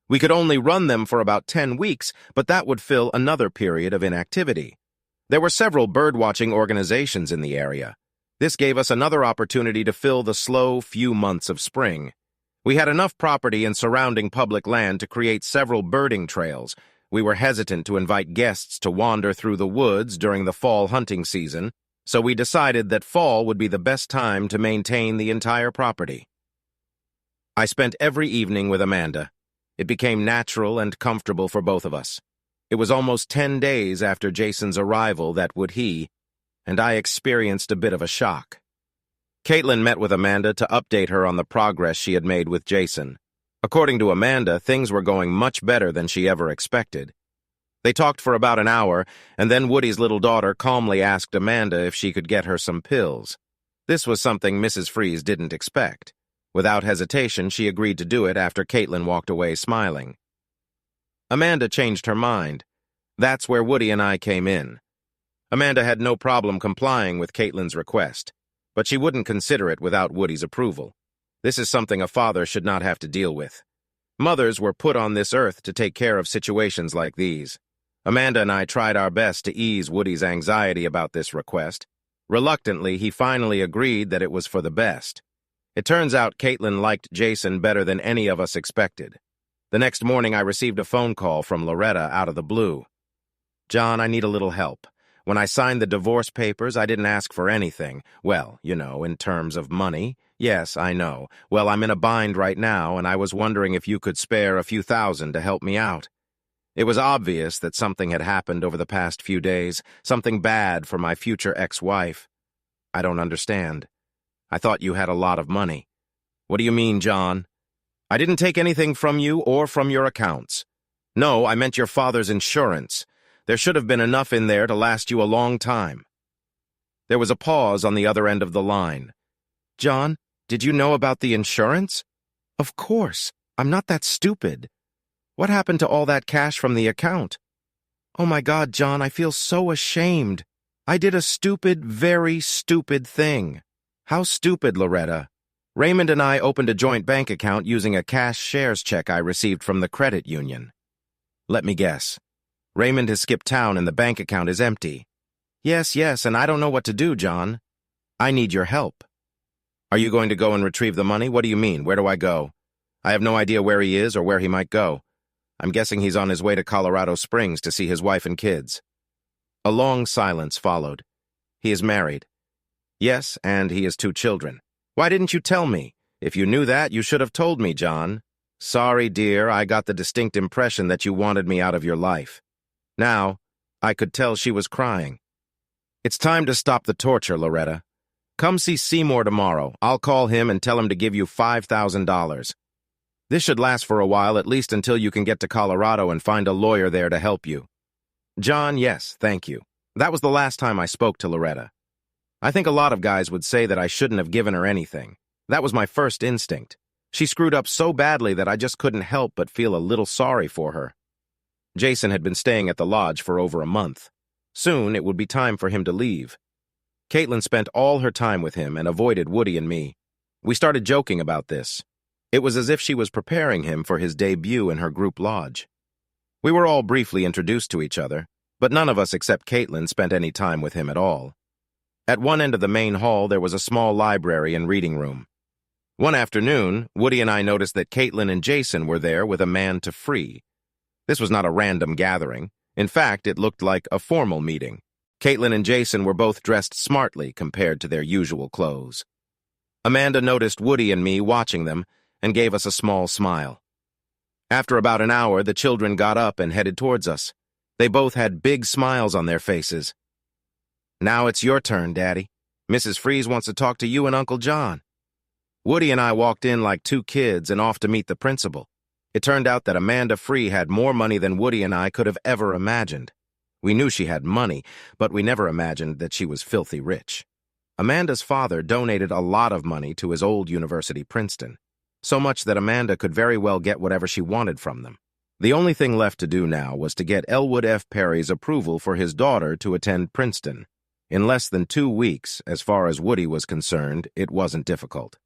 [SPEAKER 1] We could only run them for about 10 weeks, but that would fill another period of inactivity. There were several birdwatching organizations in the area. This gave us another opportunity to fill the slow few months of spring. We had enough property and surrounding public land to create several birding trails. We were hesitant to invite guests to wander through the woods during the fall hunting season, so we decided that fall would be the best time to maintain the entire property. I spent every evening with Amanda. It became natural and comfortable for both of us. It was almost 10 days after Jason's arrival that and I experienced a bit of a shock. Caitlin met with Amanda to update her on the progress she had made with Jason. According to Amanda, things were going much better than she ever expected. They talked for about an hour, and then Woody's little daughter calmly asked Amanda if she could get her some pills. This was something Mrs. Freeze didn't expect. Without hesitation, she agreed to do it after Caitlin walked away smiling. Amanda changed her mind. That's where Woody and I came in. Amanda had no problem complying with Caitlin's request, but she wouldn't consider it without Woody's approval. This is something a father should not have to deal with. Mothers were put on this earth to take care of situations like these. Amanda and I tried our best to ease Woody's anxiety about this request. Reluctantly, he finally agreed that it was for the best. It turns out Caitlin liked Jason better than any of us expected. The next morning, I received a phone call from Loretta out of the blue. "John, I need a little help. When I signed the divorce papers, I didn't ask for anything. Well, you know, in terms of money. Yes, I know. Well, I'm in a bind right now, and I was wondering if you could spare a few thousand to help me out." It was obvious that something had happened over the past few days, something bad for my future ex-wife. "I don't understand. I thought you had a lot of money." "What do you mean, John?" "I didn't take anything from you or from your accounts." "No, I meant your father's insurance. There should have been enough in there to last you a long time." There was a pause on the other end of the line. "John, did you know about the insurance?" "Of course. I'm not that stupid. What happened to all that cash from the account?" "Oh my God, John, I feel so ashamed. I did a stupid, very stupid thing." "How stupid, Loretta?" "Raymond and I opened a joint bank account using a cash shares check I received from the credit union." "Let me guess. Raymond has skipped town and the bank account is empty." Yes, and I don't know what to do, John. I need your help." "Are you going to go and retrieve the money? What do you mean? Where do I go?" "I have no idea where he is or where he might go. I'm guessing he's on his way to Colorado Springs to see his wife and kids." A long silence followed. "He is married." "Yes, and he has 2 children." "Why didn't you tell me? If you knew that, you should have told me, John." "Sorry, dear, I got the distinct impression that you wanted me out of your life." Now, I could tell she was crying. "It's time to stop the torture, Loretta. Come see Seymour tomorrow. I'll call him and tell him to give you $5,000. This should last for a while, at least until you can get to Colorado and find a lawyer there to help you." "John, yes, thank you. That was the last time I spoke to Loretta. I think a lot of guys would say that I shouldn't have given her anything. That was my first instinct. She screwed up so badly that I just couldn't help but feel a little sorry for her." Jason had been staying at the lodge for over a month. Soon, it would be time for him to leave. Caitlin spent all her time with him and avoided Woody and me. We started joking about this. It was as if she was preparing him for his debut in her group lodge. We were all briefly introduced to each other, but none of us except Caitlin spent any time with him at all. At one end of the main hall, there was a small library and reading room. One afternoon, Woody and I noticed that Caitlin and Jason were there with a man to free. This was not a random gathering. In fact, it looked like a formal meeting. Caitlin and Jason were both dressed smartly compared to their usual clothes. Amanda noticed Woody and me watching them and gave us a small smile. After about an hour, the children got up and headed towards us. They both had big smiles on their faces. "Now it's your turn, Daddy. Mrs. Freeze wants to talk to you and Uncle John." Woody and I walked in like 2 kids and off to meet the principal. It turned out that Amanda Free had more money than Woody and I could have ever imagined. We knew she had money, but we never imagined that she was filthy rich. Amanda's father donated a lot of money to his old university, Princeton, so much that Amanda could very well get whatever she wanted from them. The only thing left to do now was to get Elwood F. Perry's approval for his daughter to attend Princeton. In less than 2 weeks, as far as Woody was concerned, it wasn't difficult.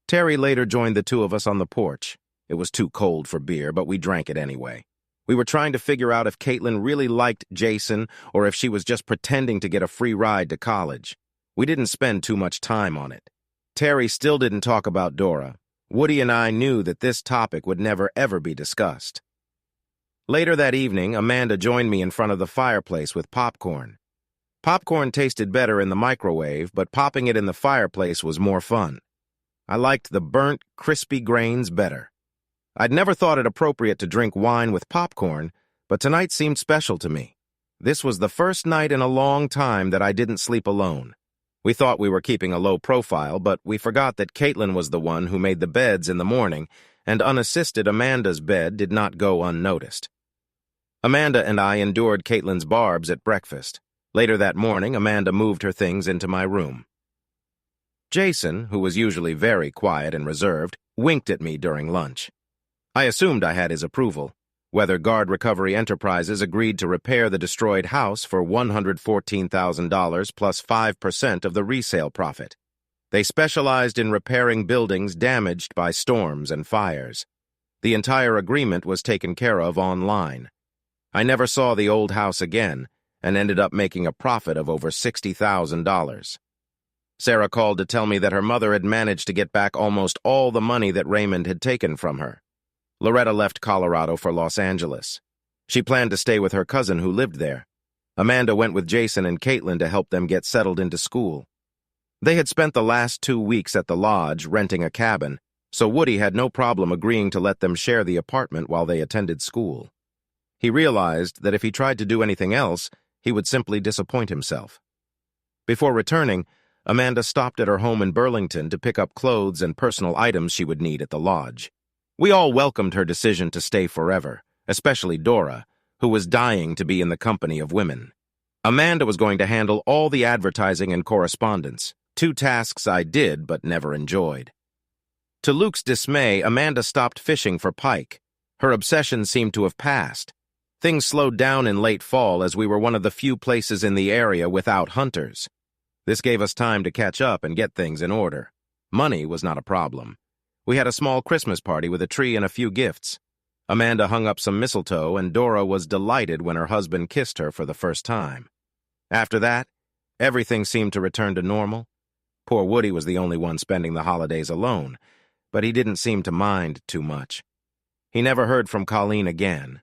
[SPEAKER 1] Terry later joined the 2 of us on the porch. It was too cold for beer, but we drank it anyway. We were trying to figure out if Caitlin really liked Jason or if she was just pretending to get a free ride to college. We didn't spend too much time on it. Terry still didn't talk about Dora. Woody and I knew that this topic would never ever be discussed. Later that evening, Amanda joined me in front of the fireplace with popcorn. Popcorn tasted better in the microwave, but popping it in the fireplace was more fun. I liked the burnt, crispy grains better. I'd never thought it appropriate to drink wine with popcorn, but tonight seemed special to me. This was the first night in a long time that I didn't sleep alone. We thought we were keeping a low profile, but we forgot that Caitlin was the one who made the beds in the morning, and unassisted Amanda's bed did not go unnoticed. Amanda and I endured Caitlin's barbs at breakfast. Later that morning, Amanda moved her things into my room. Jason, who was usually very quiet and reserved, winked at me during lunch. I assumed I had his approval. Weather Guard Recovery Enterprises agreed to repair the destroyed house for $114,000 plus 5% of the resale profit. They specialized in repairing buildings damaged by storms and fires. The entire agreement was taken care of online. I never saw the old house again and ended up making a profit of over $60,000. Sarah called to tell me that her mother had managed to get back almost all the money that Raymond had taken from her. Loretta left Colorado for Los Angeles. She planned to stay with her cousin who lived there. Amanda went with Jason and Caitlin to help them get settled into school. They had spent the last 2 weeks at the lodge renting a cabin, so Woody had no problem agreeing to let them share the apartment while they attended school. He realized that if he tried to do anything else, he would simply disappoint himself. Before returning, Amanda stopped at her home in Burlington to pick up clothes and personal items she would need at the lodge. We all welcomed her decision to stay forever, especially Dora, who was dying to be in the company of women. Amanda was going to handle all the advertising and correspondence, 2 tasks I did but never enjoyed. To Luke's dismay, Amanda stopped fishing for pike. Her obsession seemed to have passed. Things slowed down in late fall as we were one of the few places in the area without hunters. This gave us time to catch up and get things in order. Money was not a problem. We had a small Christmas party with a tree and a few gifts. Amanda hung up some mistletoe, and Dora was delighted when her husband kissed her for the first time. After that, everything seemed to return to normal. Poor Woody was the only one spending the holidays alone, but he didn't seem to mind too much. He never heard from Colleen again.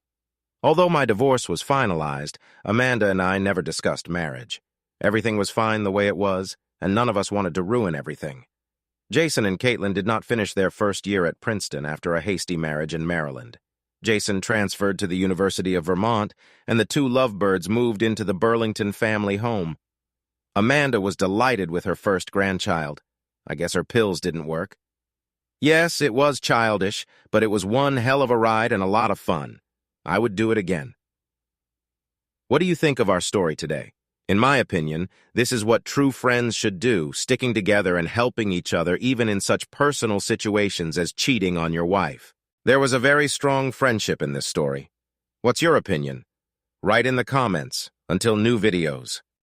[SPEAKER 1] Although my divorce was finalized, Amanda and I never discussed marriage. Everything was fine the way it was, and none of us wanted to ruin everything. Jason and Caitlin did not finish their first year at Princeton after a hasty marriage in Maryland. Jason transferred to the University of Vermont, and the 2 lovebirds moved into the Burlington family home. Amanda was delighted with her first grandchild. I guess her pills didn't work. Yes, it was childish, but it was one hell of a ride and a lot of fun. I would do it again. What do you think of our story today? In my opinion, this is what true friends should do, sticking together and helping each other even in such personal situations as cheating on your wife. There was a very strong friendship in this story. What's your opinion? Write in the comments. Until new videos.